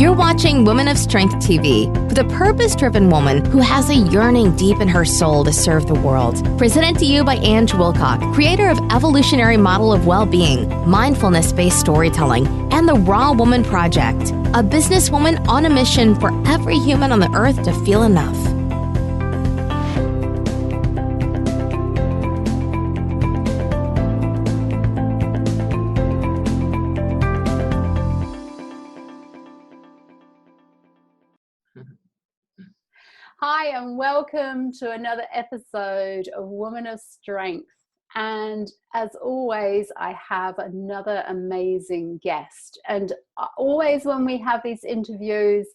You're watching Women of Strength TV with a purpose-driven woman who has a yearning deep in her soul to serve the world. Presented to you by Ange Wilcock, creator of Evolutionary Model of Well-Being, Mindfulness-Based Storytelling, and the Raw Woman Project, a businesswoman on a mission for every human on the earth to feel enough. Hi, and welcome to another episode of Women of Strength. And as always, I have another amazing guest. And always when we have these interviews,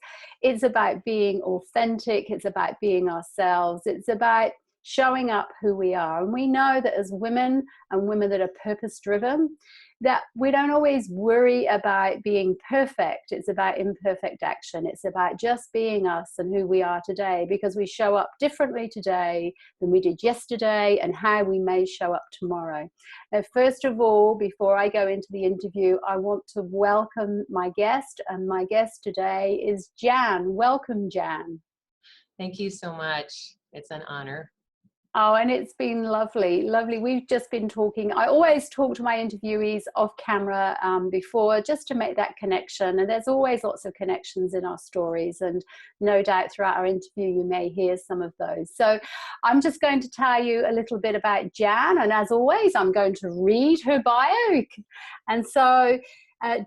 it's about being authentic, it's about being ourselves, it's about showing up who we are. And we know that as women and women that are purpose-driven, that we don't always worry about being perfect. It's about imperfect action. It's about just being us and who we are today, because we show up differently today than we did yesterday and how we may show up tomorrow. Now, first of all, before I go into the interview, I want to welcome my guest, and my guest today is Jan. Welcome, Jan. Thank you so much. It's an honor. Oh, and it's been lovely. We've just been talking. I always talk to my interviewees off camera before, just to make that connection. And there's always lots of connections in our stories. And no doubt throughout our interview, you may hear some of those. So I'm just going to tell you a little bit about Jan. And as always, I'm going to read her bio. And so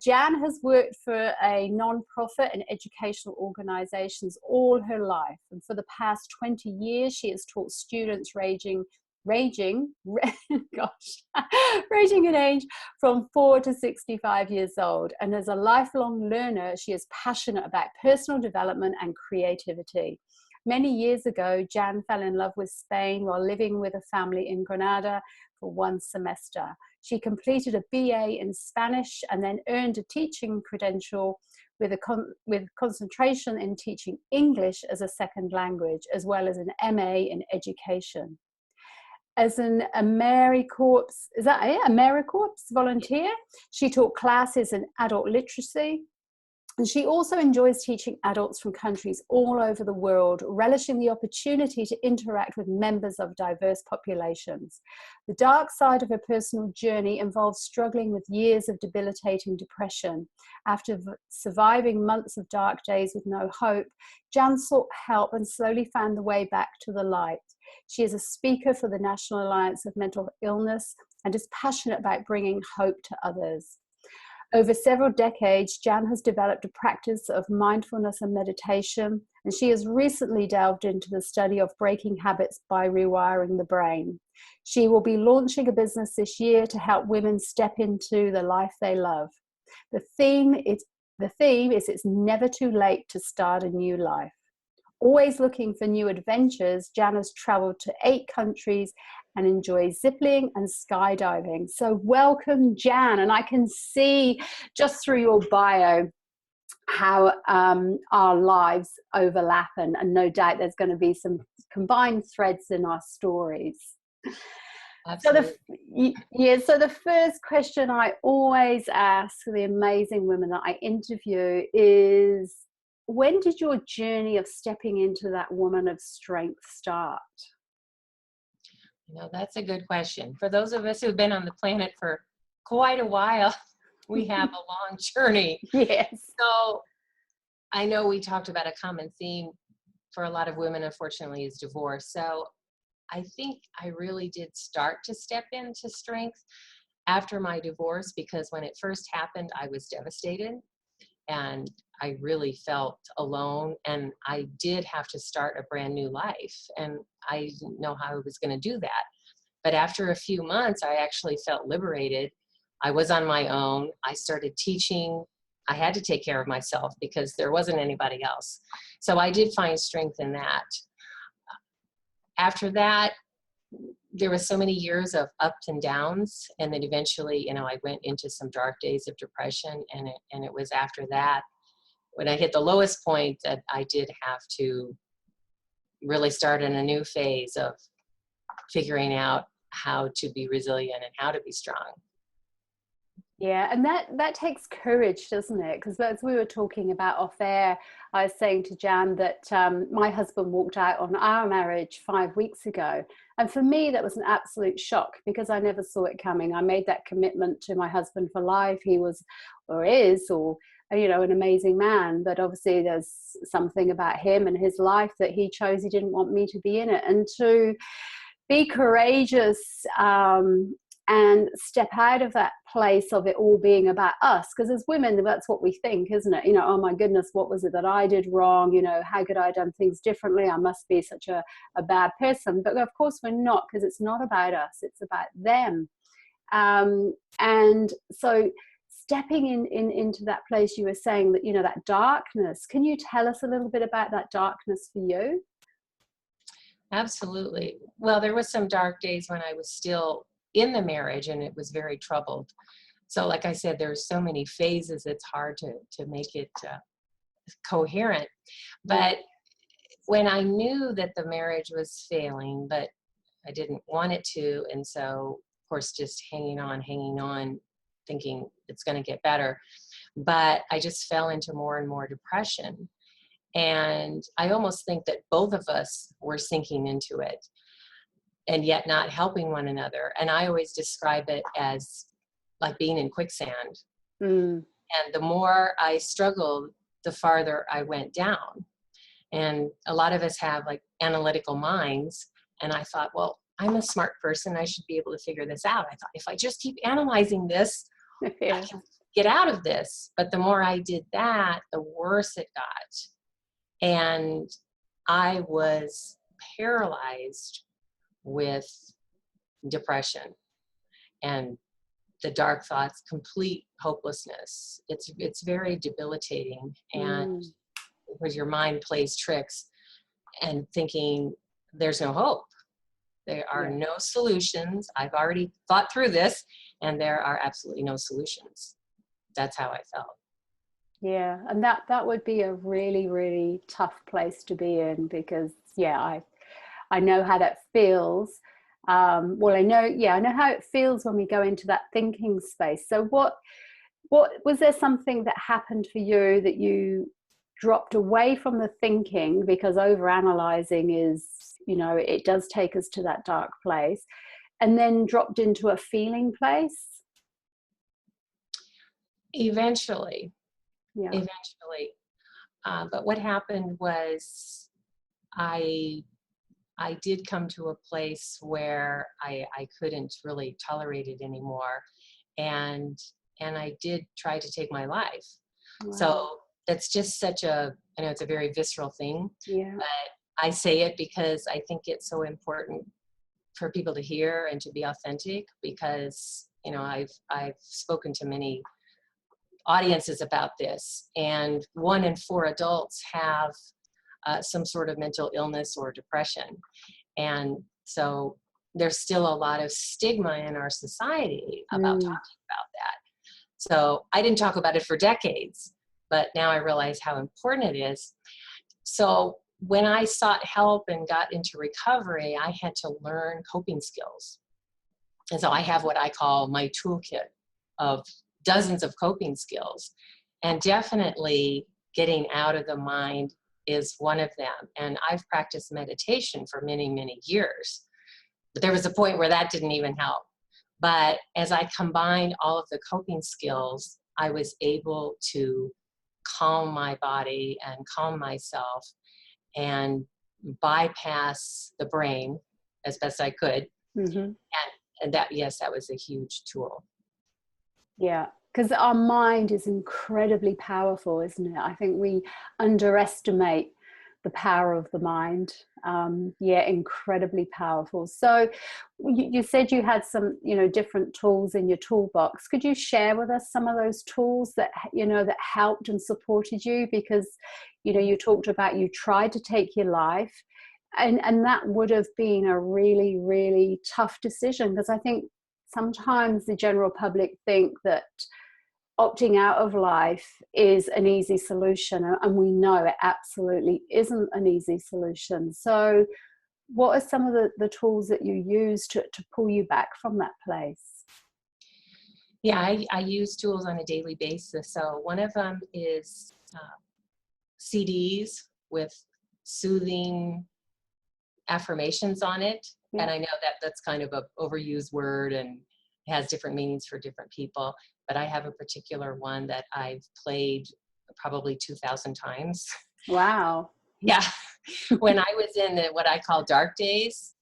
Jan has worked for a non-profit and educational organizations all her life. And for the past 20 years, she has taught students ranging in age from 4 to 65 years old. And as a lifelong learner, she is passionate about personal development and creativity. Many years ago, Jan fell in love with Spain while living with a family in Granada for one semester. She completed a BA in Spanish and then earned a teaching credential with concentration in teaching English as a second language, as well as an MA in education. As an AmeriCorps, AmeriCorps volunteer, she taught classes in adult literacy. And she also enjoys teaching adults from countries all over the world, relishing the opportunity to interact with members of diverse populations. The dark side of her personal journey involves struggling with years of debilitating depression. After surviving months of dark days with no hope, Jan sought help and slowly found the way back to the light. She is a speaker for the National Alliance of Mental Illness and is passionate about bringing hope to others. Over several decades, Jan has developed a practice of mindfulness and meditation, and she has recently delved into the study of breaking habits by rewiring the brain. She will be launching a business this year to help women step into the life they love. The theme is it's never too late to start a new life. Always looking for new adventures, Jan has traveled to 8 countries and enjoys ziplining and skydiving. So welcome, Jan. And I can see just through your bio how our lives overlap, and no doubt there's going to be some combined threads in our stories. Absolutely. So the first question I always ask the amazing women that I interview is, when did your journey of stepping into that woman of strength start? You know, that's a good question. For those of us who've been on the planet for quite a while, we have a long journey. Yes. So I know we talked about a common theme for a lot of women, unfortunately, is divorce. So I think I really did start to step into strength after my divorce, because when it first happened, I was devastated. And I really felt alone, and I did have to start a brand new life, and I didn't know how I was going to do that. But after a few months, I actually felt liberated. I was on my own. I started teaching. I had to take care of myself because there wasn't anybody else. So I did find strength in that. After that, there was so many years of ups and downs, and then eventually, I went into some dark days of depression, and it was after that, when I hit the lowest point, that I did have to really start in a new phase of figuring out how to be resilient and how to be strong. Yeah, and that takes courage, doesn't it? Because as we were talking about off air, I was saying to Jan that my husband walked out on our marriage 5 weeks ago. And for me, that was an absolute shock because I never saw it coming. I made that commitment to my husband for life. He was or is, or, you know, an amazing man. But obviously there's something about him and his life that he chose. He didn't want me to be in it. And to be courageous, and step out of that place of it all being about us, because as women, that's what we think, isn't it? You know, oh my goodness, what was it that I did wrong? You know, how could I have done things differently? I must be such a bad person. But of course we're not, because it's not about us, it's about them. And so stepping into that place, you were saying that, you know, that darkness, can you tell us a little bit about that darkness for you? Absolutely. Well, there was some dark days when I was still in the marriage and it was very troubled. So like I said, there's so many phases, it's hard to make it coherent. But when I knew that the marriage was failing, but I didn't want it to, and so of course just hanging on, thinking it's going to get better. But I just fell into more and more depression. And I almost think that both of us were sinking into it and yet not helping one another. And I always describe it as like being in quicksand. And the more I struggled, the farther I went down. And a lot of us have like analytical minds. And I thought, well, I'm a smart person. I should be able to figure this out. I thought if I just keep analyzing this, Yeah. I can get out of this. But the more I did that, the worse it got. And I was paralyzed with depression and the dark thoughts, complete hopelessness. It's very debilitating. And because your mind plays tricks and thinking there's no hope. There are no solutions. I've already thought through this and there are absolutely no solutions. That's how I felt. Yeah, and that would be a really, really tough place to be in, because I know how that feels. Well, I know how it feels when we go into that thinking space. So what was there something that happened for you that you dropped away from the thinking, because overanalyzing is, you know, it does take us to that dark place, and then dropped into a feeling place? Eventually. But what happened was I did come to a place where I couldn't really tolerate it anymore. And I did try to take my life. Wow. So that's just I know it's a very visceral thing, but I say it because I think it's so important for people to hear and to be authentic, because, you know, I've spoken to many audiences about this, and 1 in 4 adults have some sort of mental illness or depression. And so there's still a lot of stigma in our society about talking about that. So I didn't talk about it for decades, but now I realize how important it is. So when I sought help and got into recovery, I had to learn coping skills. And so I have what I call my toolkit of dozens of coping skills. And definitely getting out of the mind is one of them. And I've practiced meditation for many, many years. But there was a point where that didn't even help. But as I combined all of the coping skills, I was able to calm my body and calm myself and bypass the brain as best I could. And that, yes, that was a huge tool. Yeah, because our mind is incredibly powerful, isn't it? I think we underestimate the power of the mind. Incredibly powerful. So you said you had some, you know, different tools in your toolbox. Could you share with us some of those tools that, you know, that helped and supported you? Because, you know, you talked about you tried to take your life, and that would have been a really, really tough decision, because I think sometimes the general public think that opting out of life is an easy solution, and we know it absolutely isn't an easy solution. So what are some of the tools that you use to pull you back from that place? Yeah, I use tools on a daily basis. So one of them is CDs with soothing affirmations on it. Yeah. And I know that that's kind of an overused word and has different meanings for different people, but I have a particular one that I've played probably 2,000 times. Wow. Yeah. When I was in what I call dark days,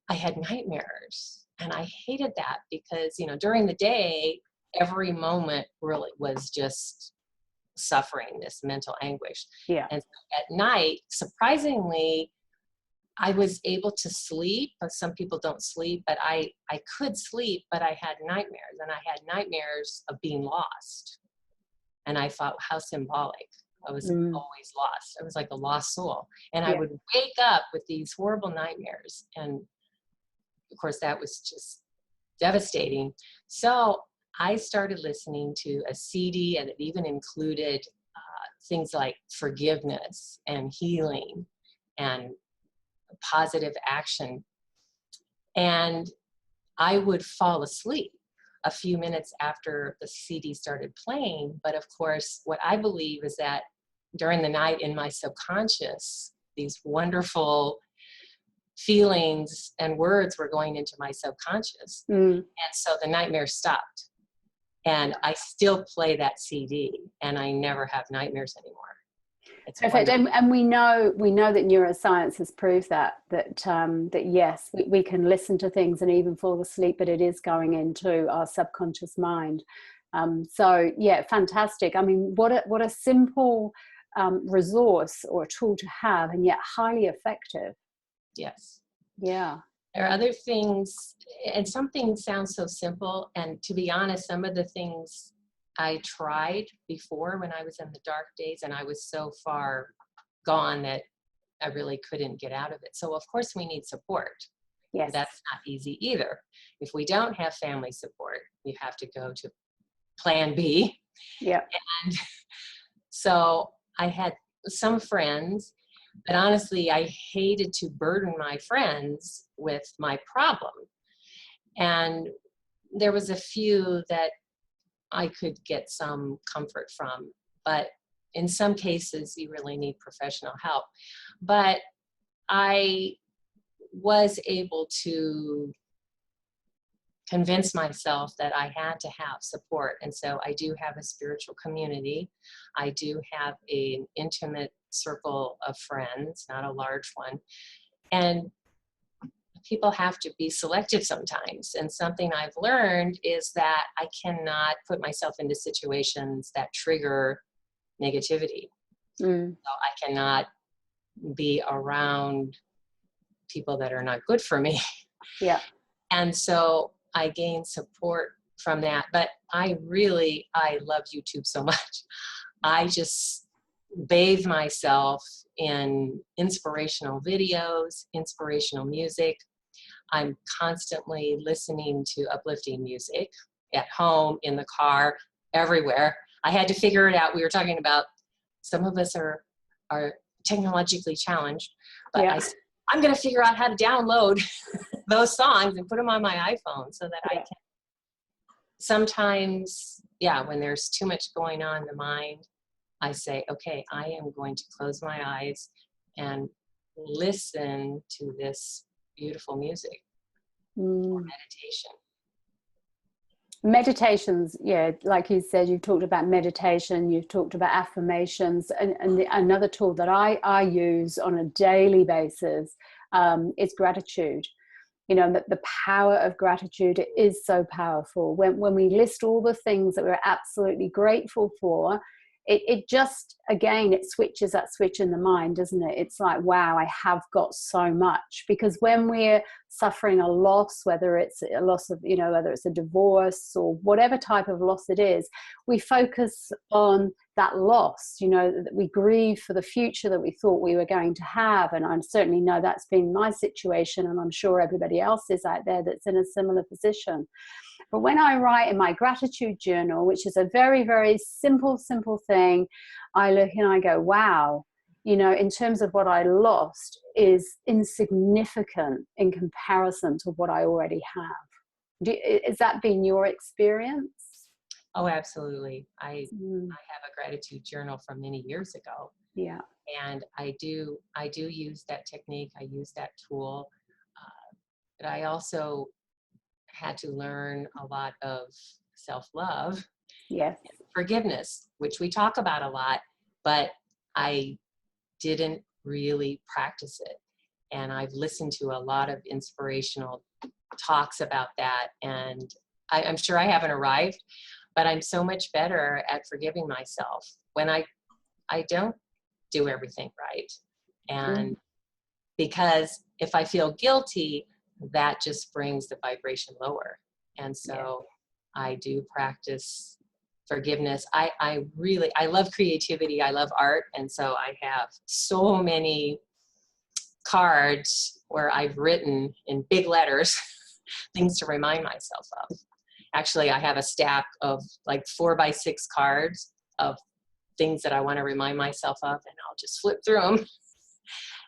I had nightmares, and I hated that because, during the day, every moment really was just suffering, this mental anguish. Yeah. And so at night, surprisingly, I was able to sleep, but some people don't sleep, but I could sleep, but I had nightmares, and I had nightmares of being lost. And I thought, how symbolic. I was always lost. I was like a lost soul. And I would wake up with these horrible nightmares. And of course, that was just devastating. So I started listening to a CD, and it even included things like forgiveness and healing and positive action. And I would fall asleep a few minutes after the CD started playing. But of course, what I believe is that during the night in my subconscious, these wonderful feelings and words were going into my subconscious. And so the nightmares stopped. And I still play that CD, and I never have nightmares anymore. It's perfect. And we know that neuroscience has proved that yes, we can listen to things and even fall asleep, but it is going into our subconscious mind. So yeah, fantastic. I mean, what a simple resource or a tool to have, and yet highly effective. Yes. Yeah. There are other things, and some things sound so simple. And to be honest, some of the things I tried before when I was in the dark days, and I was so far gone that I really couldn't get out of it. So of course we need support. Yes. That's not easy either. If we don't have family support, we have to go to plan B. Yeah. And so I had some friends, but honestly, I hated to burden my friends with my problem. And there was a few that I could get some comfort from, but in some cases you really need professional help. But I was able to convince myself that I had to have support. And so I do have a spiritual community. I do have an intimate circle of friends, not a large one. And people have to be selective sometimes. And something I've learned is that I cannot put myself into situations that trigger negativity. So I cannot be around people that are not good for me. Yeah. And so I gain support from that. But I love YouTube so much. I just bathe myself in inspirational videos, inspirational music. I'm constantly listening to uplifting music at home, in the car, everywhere. I had to figure it out. We were talking about some of us are technologically challenged, but I'm going to figure out how to download those songs and put them on my iPhone so that I can sometimes, when there's too much going on in the mind, I say, okay, I am going to close my eyes and listen to this beautiful music or meditation. Meditations, like you said, you've talked about meditation, you've talked about affirmations, and another tool that I use on a daily basis is gratitude. The power of gratitude is so powerful. When we list all the things that we're absolutely grateful for, it just, again, it switches that switch in the mind, doesn't it? It's like, wow, I have got so much. Because when we're suffering a loss, whether it's a loss of, whether it's a divorce or whatever type of loss it is, we focus on that loss, that we grieve for the future that we thought we were going to have. And I certainly know that's been my situation, and I'm sure everybody else is out there that's in a similar position. But when I write in my gratitude journal, which is a very, very simple thing, I look and I go, wow, in terms of what I lost is insignificant in comparison to what I already have. Has that been your experience? Oh, absolutely. I Mm, have a gratitude journal from many years ago, yeah. and I do use that technique. I use that tool, but I also had to learn a lot of self-love, Yes. forgiveness, which we talk about a lot, but I didn't really practice it. And I've listened to a lot of inspirational talks about that, and I'm sure I haven't arrived, but I'm so much better at forgiving myself when I don't do everything right. Mm, And because if I feel guilty, that just brings the vibration lower. And yeah. so I do practice forgiveness. I love creativity. I love art. And so I have so many cards where I've written in big letters things to remind myself of. Actually, I have a stack of like 4x6 cards of things that I want to remind myself of, and I'll just flip through them.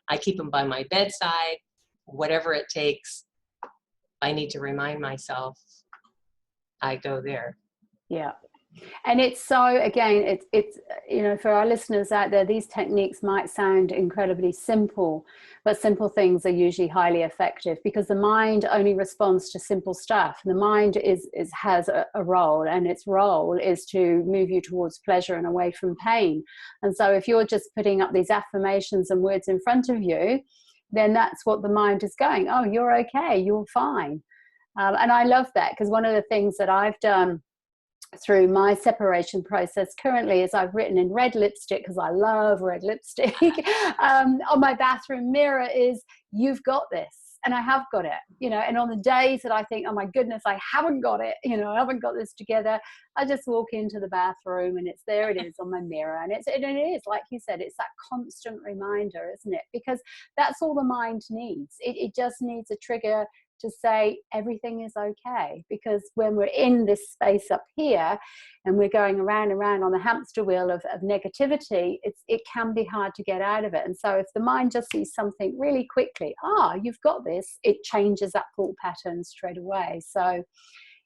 I keep them by my bedside, whatever it takes. I need to remind myself, I go there. Yeah. And it's so, again, it's for our listeners out there, these techniques might sound incredibly simple, but simple things are usually highly effective because the mind only responds to simple stuff. The mind has a role, and its role is to move you towards pleasure and away from pain. And so if you're just putting up these affirmations and words in front of you, then that's what the mind is going, oh, you're okay, you're fine. And I love that, because one of the things that I've done through my separation process currently is I've written in red lipstick, because I love red lipstick, on my bathroom mirror is, you've got this. And I have got it, and on the days that I think, oh my goodness, I haven't got it, I haven't got this together, I just walk into the bathroom and there it is on my mirror. And it is, like you said, it's that constant reminder, isn't it? Because that's all the mind needs. It just needs a trigger to say everything is okay. Because when we're in this space up here and we're going around and around on the hamster wheel of negativity, it can be hard to get out of it. And so if the mind just sees something really quickly, you've got this, it changes that thought pattern straight away. So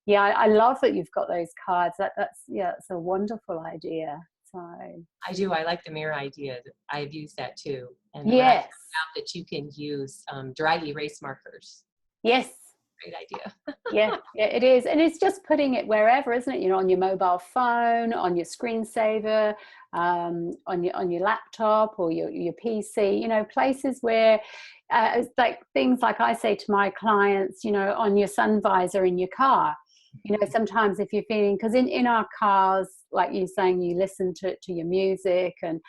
yeah, I love that you've got those cards. That's a wonderful idea. So I do. I like the mirror idea. I've used that too. And when I yes. found out that you can use dry erase markers. Yes. Great idea. Yeah, it is. And it's just putting it wherever, isn't it? On your mobile phone, on your screensaver, on your laptop or your PC, places where it's like things like I say to my clients, on your sun visor in your car. Sometimes if you're feeling, because in our cars, like you're saying, you listen to your music, and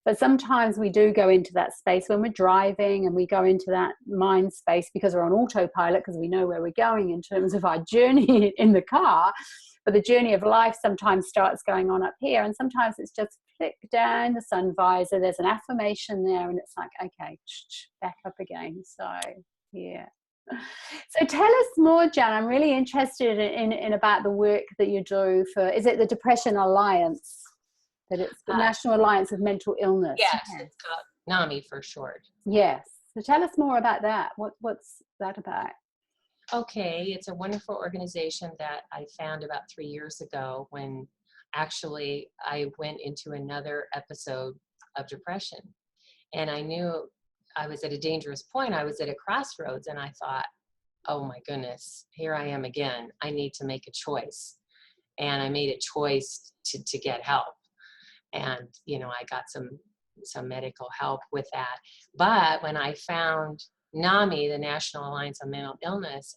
but sometimes we do go into that space when we're driving, and we go into that mind space because we're on autopilot, because we know where we're going in terms of our journey in the car. But the journey of life sometimes starts going on up here, and sometimes it's just flick down the sun visor, there's an affirmation there, and it's like, okay, back up again. So yeah. So tell us more, Jan. I'm really interested in about the work that you do for, is it the Depression Alliance? That it's the National Alliance of Mental Illness. Yes, it's called NAMI for short. Yes. So tell us more about that. What's that about? Okay, it's a wonderful organization that I found about 3 years ago, when actually I went into another episode of depression. And I knew I was at a dangerous point. I was at a crossroads, and I thought, oh my goodness, here I am again. I need to make a choice. And I made a choice to get help. And, I got some medical help with that. But when I found NAMI, the National Alliance on Mental Illness,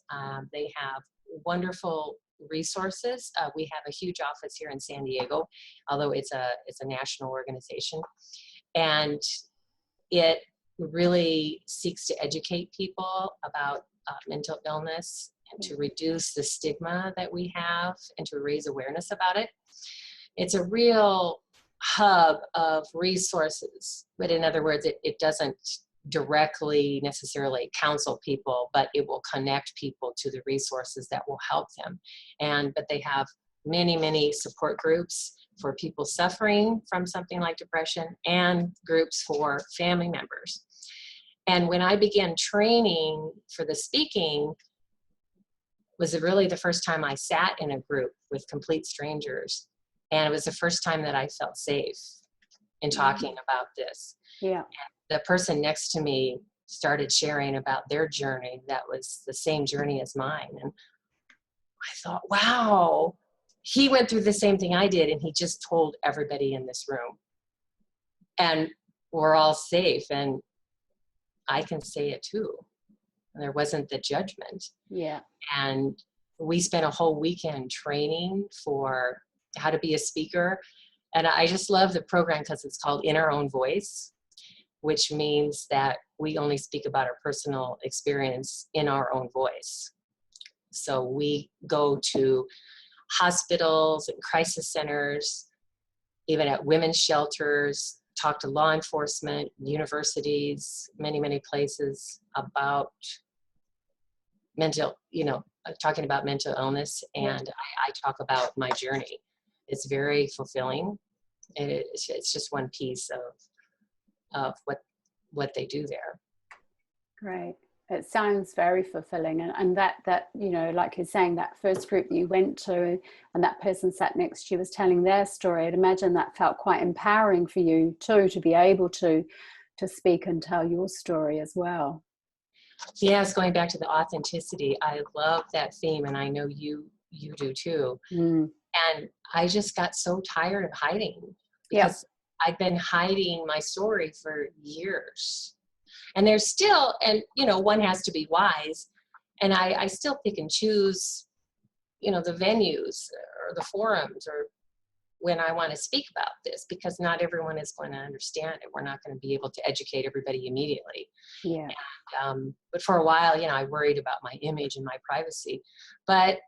they have wonderful resources. We have a huge office here in San Diego, although it's a national organization. And it really seeks to educate people about mental illness, and to reduce the stigma that we have, and to raise awareness about it. It's a real hub of resources, but in other words, it doesn't directly necessarily counsel people, but it will connect people to the resources that will help them. But they have many support groups for people suffering from something like depression, and groups for family members. And when I began training for the speaking, was really the first time I sat in a group with complete strangers. And it was the first time that I felt safe in talking about this. Yeah. The person next to me started sharing about their journey that was the same journey as mine. And I thought, wow, he went through the same thing I did, and he just told everybody in this room. And we're all safe, and I can say it too. And there wasn't the judgment. Yeah. And we spent a whole weekend training for how to be a speaker. And I just love the program because it's called In Our Own Voice, which means that we only speak about our personal experience in our own voice. So we go to hospitals and crisis centers, even at women's shelters, talk to law enforcement, universities, many, many places about mental, talking about mental illness. And I talk about my journey. It's very fulfilling. It's just one piece of what they do there. Great. It sounds very fulfilling. And that, like you're saying, that first group that you went to and that person sat next to you was telling their story. I'd imagine that felt quite empowering for you too, to be able to speak and tell your story as well. Yes, going back to the authenticity, I love that theme, and I know you do too. And I just got so tired of hiding, because I've been hiding my story for years. And there's still, and one has to be wise, and I still pick and choose, the venues or the forums or when I want to speak about this, because not everyone is going to understand it. We're not going to be able to educate everybody immediately. Yeah. And, but for a while, I worried about my image and my privacy, but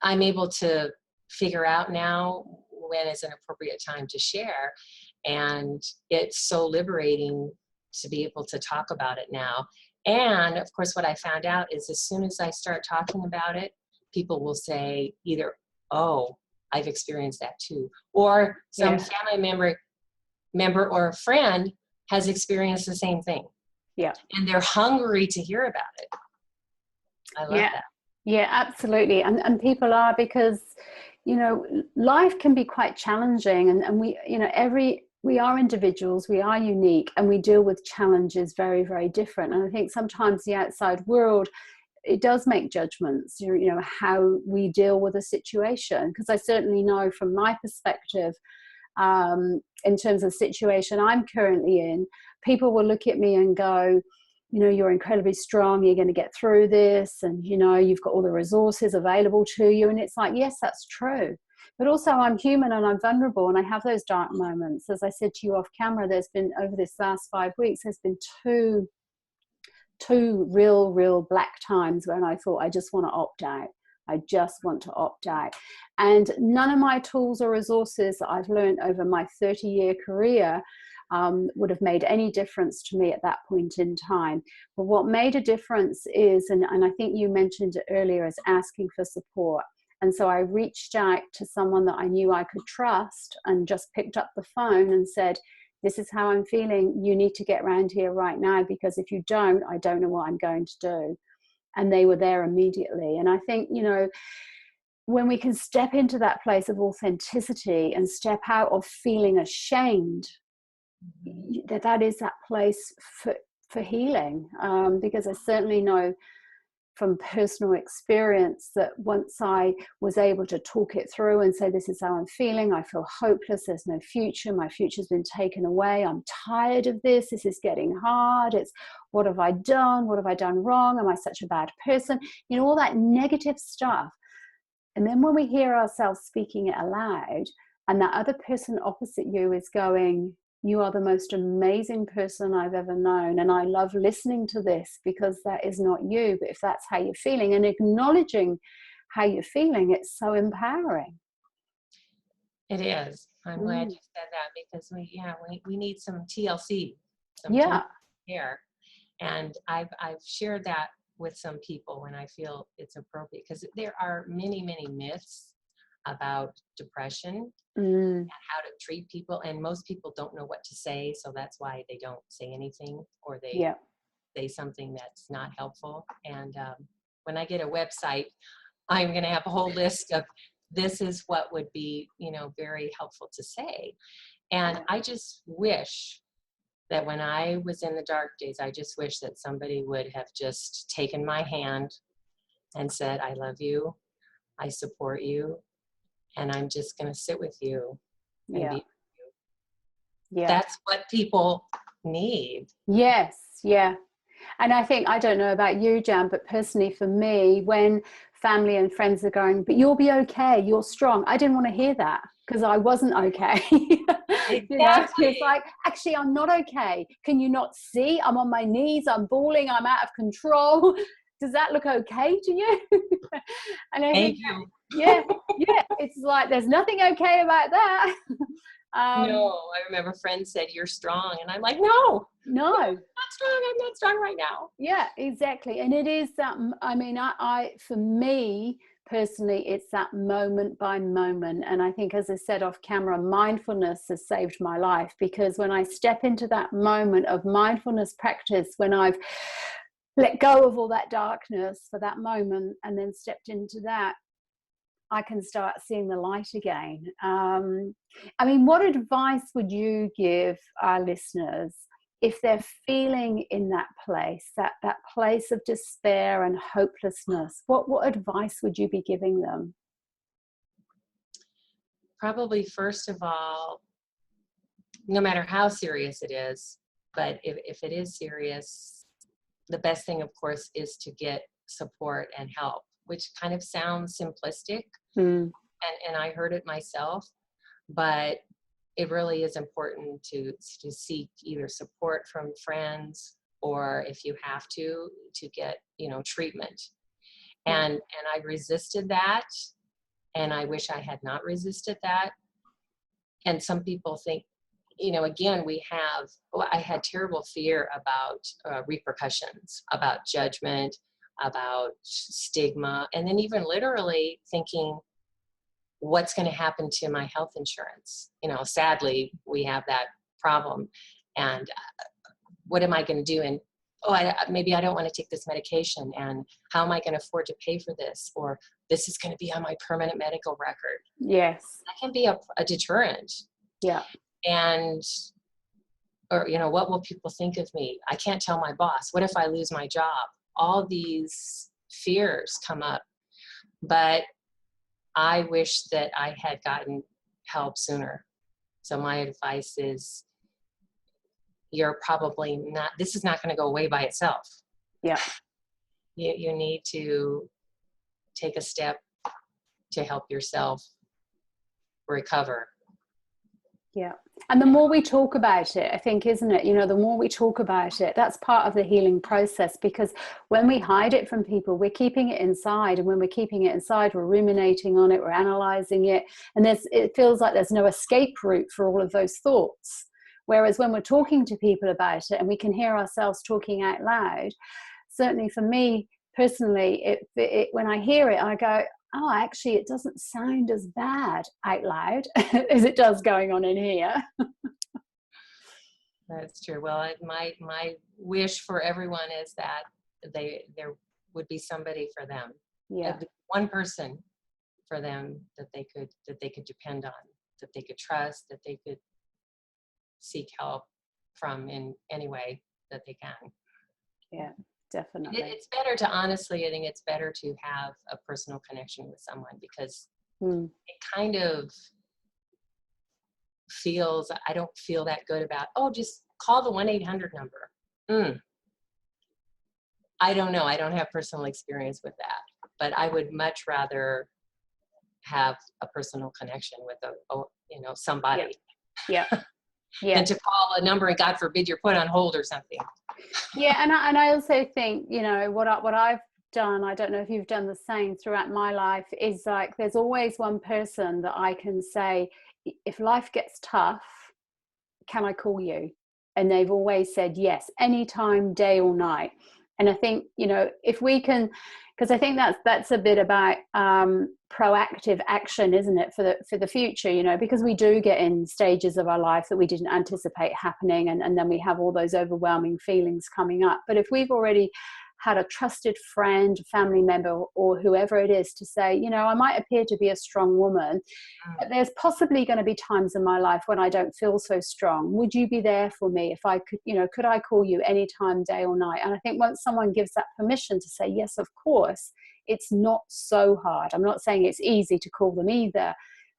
I'm able to figure out now when is an appropriate time to share. And it's so liberating to be able to talk about it now. And of course, what I found out is as soon as I start talking about it, people will say either, oh, I've experienced that too, or some family member or a friend has experienced the same thing. Yeah. And they're hungry to hear about it. I love that. Yeah, absolutely. And people are, because, life can be quite challenging, and we, we are individuals, we are unique, and we deal with challenges very, very different. And I think sometimes the outside world, it does make judgments, how we deal with a situation. Because I certainly know from my perspective, in terms of the situation I'm currently in, people will look at me and go, you're incredibly strong, you're going to get through this, and you've got all the resources available to you. And it's like, yes, that's true. But also I'm human and I'm vulnerable, and I have those dark moments. As I said to you off camera, there's been, over this last 5 weeks, there's been two real black times when I thought, I just want to opt out. I just want to opt out. And none of my tools or resources that I've learned over my 30-year career would have made any difference to me at that point in time. But what made a difference is, and I think you mentioned it earlier, is asking for support. And so I reached out to someone that I knew I could trust and just picked up the phone and said, this is how I'm feeling. You need to get around here right now, because if you don't, I don't know what I'm going to do. And they were there immediately. And I think, when we can step into that place of authenticity and step out of feeling ashamed, that is that place for healing. Because I certainly know from personal experience that once I was able to talk it through and say, this is how I'm feeling, I feel hopeless, there's no future, my future's been taken away, I'm tired of this is getting hard, it's what have I done wrong, am I such a bad person, all that negative stuff. And then when we hear ourselves speaking it aloud, and that other person opposite you is going, you are the most amazing person I've ever known, and I love listening to this, because that is not you, but if that's how you're feeling, and acknowledging how you're feeling, it's so empowering. It is. I'm glad you said that, because we need some TLC, some care. And I've shared that with some people when I feel it's appropriate, because there are many, many myths about depression and how to treat people, and most people don't know what to say, so that's why they don't say anything, or they say something that's not helpful. And when I get a website, I'm going to have a whole list of this is what would be, very helpful to say. And I just wish that when I was in the dark days, I just wish that somebody would have just taken my hand and said, I love you, I support you, and I'm just going to sit with you and be with you. Yeah. That's what people need. Yes. Yeah. And I think, I don't know about you, Jan, but personally for me, when family and friends are going, but you'll be okay, you're strong, I didn't want to hear that because I wasn't okay. Exactly. It's like, actually, I'm not okay. Can you not see? I'm on my knees, I'm bawling, I'm out of control. Does that look okay to you? And I think, yeah, it's like, there's nothing okay about that. No, I remember friends said, you're strong. And I'm like, no, I'm not strong. I'm not strong right now. Yeah, exactly. And it is that, I mean, I for me personally, it's that moment by moment. And I think, as I said off camera, mindfulness has saved my life, because when I step into that moment of mindfulness practice, when I've let go of all that darkness for that moment and then stepped into that, I can start seeing the light again. I mean, what advice would you give our listeners if they're feeling in that place, that place of despair and hopelessness? What advice would you be giving them? Probably, first of all, no matter how serious it is, but if it is serious, the best thing, of course, is to get support and help, which kind of sounds simplistic. And I heard it myself, but it really is important to seek either support from friends, or if you have to get, treatment. And I resisted that, and I wish I had not resisted that. And some people think, again, I had terrible fear about repercussions, about judgment, about stigma, and then even literally thinking, what's going to happen to my health insurance? Sadly, we have that problem. And what am I going to do? And maybe I don't want to take this medication. And how am I going to afford to pay for this? Or this is going to be on my permanent medical record. Yes. That can be a deterrent. Yeah. And, or, what will people think of me? I can't tell my boss. What if I lose my job? All these fears come up. But I wish that I had gotten help sooner. So my advice is, you're probably not, this is not going to go away by itself. Yeah. You need to take a step to help yourself recover. Yeah. And the more we talk about it, I think, isn't it? The more we talk about it, that's part of the healing process, because when we hide it from people, we're keeping it inside. And when we're keeping it inside, we're ruminating on it, we're analyzing it. And it feels like there's no escape route for all of those thoughts. Whereas when we're talking to people about it and we can hear ourselves talking out loud, certainly for me personally, when I hear it, I go, oh, actually, it doesn't sound as bad out loud as it does going on in here. That's true. Well, my wish for everyone is that there would be somebody for them. Yeah. One person for them that they could depend on, that they could trust, that they could seek help from in any way that they can. Yeah. Definitely. It's better to, honestly, I think it's better to have a personal connection with someone, because it kind of feels, I don't feel that good about, just call the 1-800 number. I don't know. I don't have personal experience with that, but I would much rather have a personal connection with somebody. Yeah. Yeah. Than to call a number and God forbid you're put on hold or something. Yeah, and I also think, what I've done, I don't know if you've done the same throughout my life, is like there's always one person that I can say, if life gets tough, can I call you? And they've always said yes, anytime, day or night. And I think, if we can, because I think that's a bit about proactive action, isn't it, for the future, because we do get in stages of our life that we didn't anticipate happening, and then we have all those overwhelming feelings coming up. But if we've already had a trusted friend, family member, or whoever it is to say, you know, I might appear to be a strong woman, but there's possibly going to be times in my life when I don't feel so strong. Would you be there for me if I could, you know, could I call you anytime, day or night? And I think once someone gives that permission to say, yes, of course, it's not so hard. I'm not saying it's easy to call them either,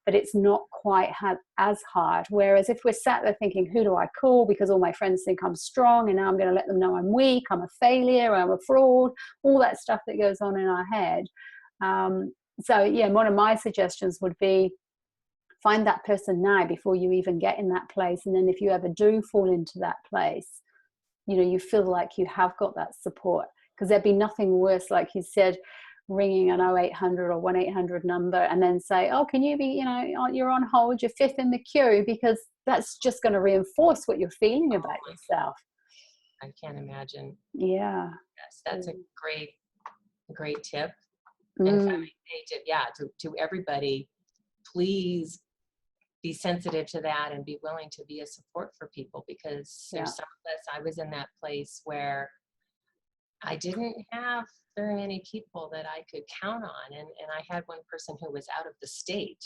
but it's not quite as hard. Whereas if we're sat there thinking, who do I call? Because all my friends think I'm strong, and now I'm going to let them know I'm weak, I'm a failure, I'm a fraud, all that stuff that goes on in our head. So yeah, one of my suggestions would be find that person now before you even get in that place. And then if you ever do fall into that place, you know, you feel like you have got that support, because there'd be nothing worse, like you said, ringing an 0800 or 1-800 number and then say, oh, can you be, you know, you're on hold, you're fifth in the queue, because that's just going to reinforce what you're feeling about yourself. I can't imagine. Yeah. Yes, that's a great tip. And if I may say to everybody, please be sensitive to that and be willing to be a support for people, because there's some of us, I was in that place where I didn't have very many people that I could count on. And I had one person who was out of the state.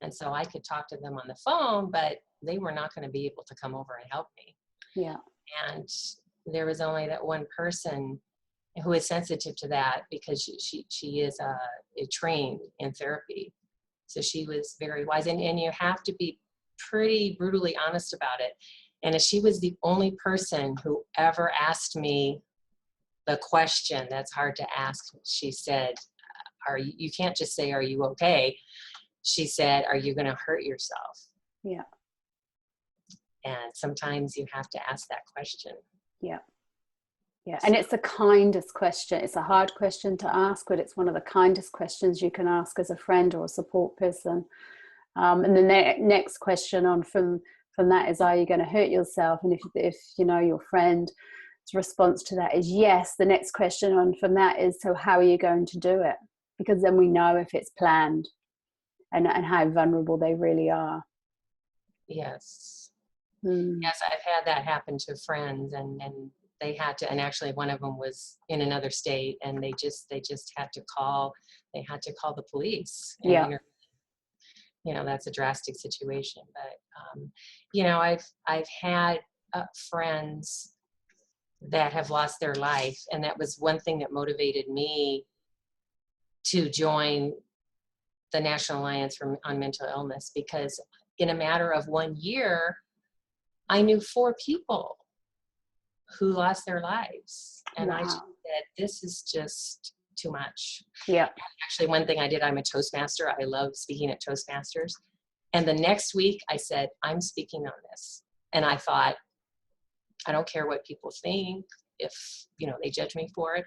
And so I could talk to them on the phone, but they were not going to be able to come over and help me. Yeah. And there was only that one person who is sensitive to that, because she is trained in therapy. So she was very wise. And you have to be pretty brutally honest about it. And she was the only person who ever asked me the question that's hard to ask. She said, you can't just say, are you okay? She said, are you going to hurt yourself? Yeah. And sometimes you have to ask that question. Yeah. Yeah. And it's the kindest question. It's a hard question to ask, but it's one of the kindest questions you can ask as a friend or a support person. And the next question on from that is, are you going to hurt yourself? And if you know your friend's response to that is yes, the next question on from that is, so how are you going to do it? Because then we know if it's planned and how vulnerable they really are. Yes. Yes, I've had that happen to friends, and they had to, and actually one of them was in another state, and they just had to call the police. And you know, that's a drastic situation. But you know, I've had friends that have lost their life, and that was one thing that motivated me to join the National Alliance on Mental Illness, because in a matter of 1 year, I knew 4 people who lost their lives. And I just said, this is just too much. Yeah. Actually, one thing I did, I'm a Toastmaster. I love speaking at Toastmasters. And the next week I said, I'm speaking on this. And I thought, I don't care what people think, if, you know, they judge me for it.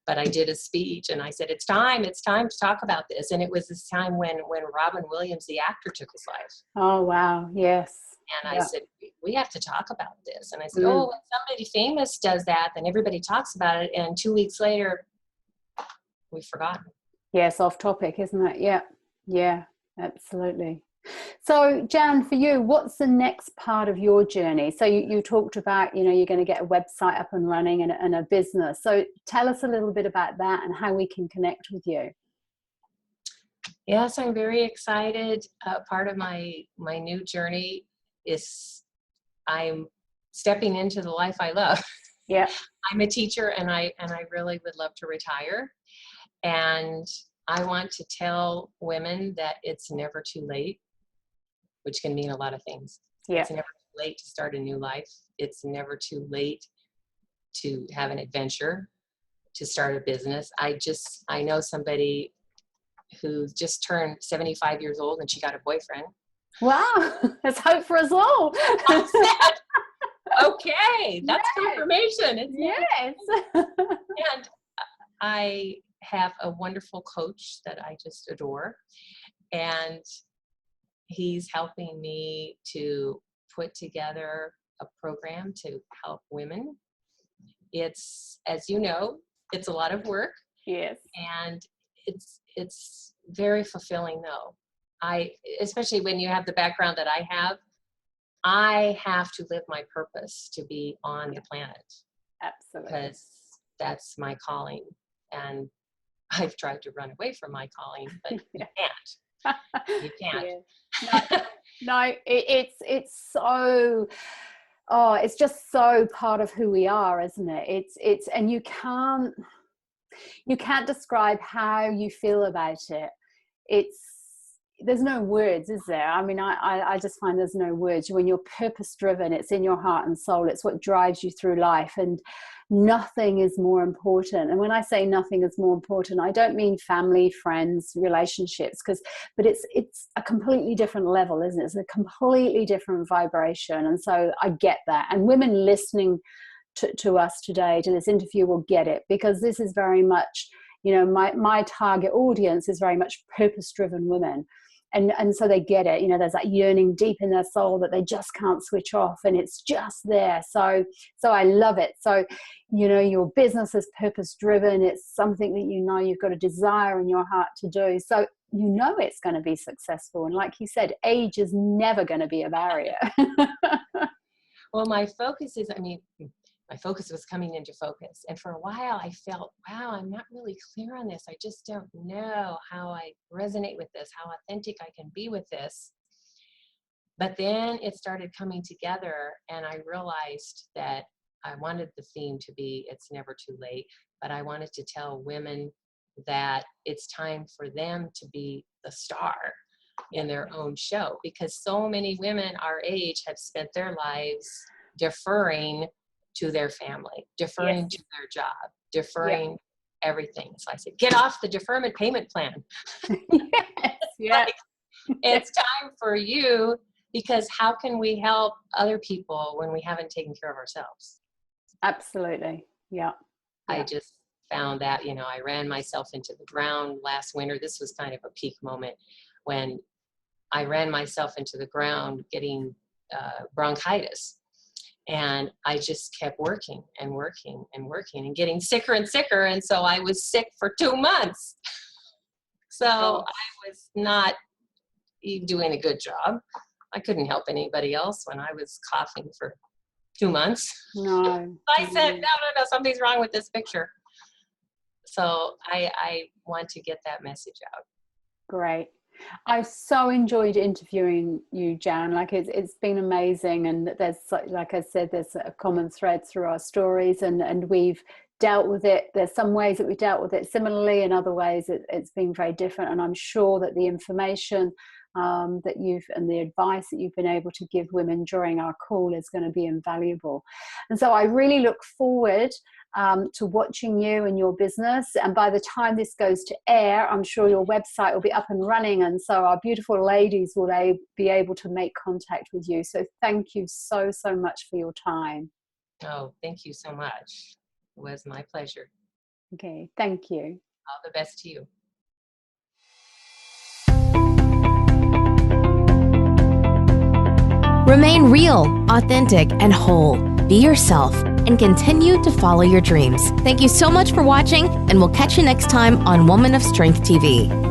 But I did a speech and I said, it's time to talk about this. And it was this time when Robin Williams, the actor, took his life. Oh, wow. Yes. And I said, we have to talk about this. And I said, oh, when somebody famous does that, then everybody talks about it. And 2 weeks later, we've forgotten. Yes, off topic, isn't it? Yeah. Yeah, absolutely. So Jan, for you, what's the next part of your journey? So you talked about, you know, you're going to get a website up and running and a business. So tell us a little bit about that and how we can connect with you. Yes, I'm very excited. Part of my new journey is I'm stepping into the life I love. Yeah. I'm a teacher, and I really would love to retire. And I want to tell women that it's never too late, which can mean a lot of things. Yeah. It's never too late to start a new life. It's never too late to have an adventure, to start a business. I know somebody who just turned 75 years old and she got a boyfriend. Wow. There's hope for us all. Okay. That's confirmation. Yes. And I have a wonderful coach that I just adore. And he's helping me to put together a program to help women. It's, as you know, it's a lot of work. Yes. And it's very fulfilling though. Especially when you have the background that I have to live my purpose to be on the planet. Absolutely. Because that's my calling. And I've tried to run away from my calling, but you can't. You can't. Yeah. No, it's so, oh, it's just so part of who we are, isn't it? It's, and you can't describe how you feel about it. There's no words, is there? I mean, I just find there's no words. When you're purpose driven, it's in your heart and soul. It's what drives you through life, and nothing is more important. And when I say nothing is more important, I don't mean family, friends, relationships, but it's a completely different level, isn't it? It's a completely different vibration. And so I get that. And women listening to us today, to this interview, will get it, because this is very much, you know, my target audience is very much purpose driven women. And so they get it. You know, there's that yearning deep in their soul that they just can't switch off, and it's just there. So I love it. So, you know, your business is purpose driven. It's something that, you know, you've got a desire in your heart to do. So you know it's going to be successful. And like you said, age is never going to be a barrier. Well, my focus was coming into focus. And for a while I felt, wow, I'm not really clear on this. I just don't know how I resonate with this, how authentic I can be with this. But then it started coming together, and I realized that I wanted the theme to be, it's never too late, but I wanted to tell women that it's time for them to be the star in their own show, because so many women our age have spent their lives deferring to their family, deferring to their job, deferring everything. So I said, get off the deferment payment plan. Yes. It's time for you, because how can we help other people when we haven't taken care of ourselves? Absolutely. Yeah. I just found that, you know, I ran myself into the ground last winter. This was kind of a peak moment when I ran myself into the ground getting bronchitis. And I just kept working and working and working and getting sicker and sicker. And so I was sick for 2 months. So I was not doing a good job. I couldn't help anybody else when I was coughing for 2 months. No. I said, no, something's wrong with this picture. So I want to get that message out. Great. I so enjoyed interviewing you, Jan. Like it's been amazing, and there's, like I said, there's a common thread through our stories, and we've dealt with it. There's some ways that we dealt with it similarly, and other ways it's been very different. And I'm sure that the information that and the advice that you've been able to give women during our call is going to be invaluable. And so I really look forward to watching you and your business. And by the time this goes to air, I'm sure your website will be up and running. And so our beautiful ladies will be able to make contact with you. So thank you so, so much for your time. Oh, thank you so much. It was my pleasure. Okay, thank you. All the best to you. Remain real, authentic, and whole. Be yourself and continue to follow your dreams. Thank you so much for watching, and we'll catch you next time on Woman of Strength TV.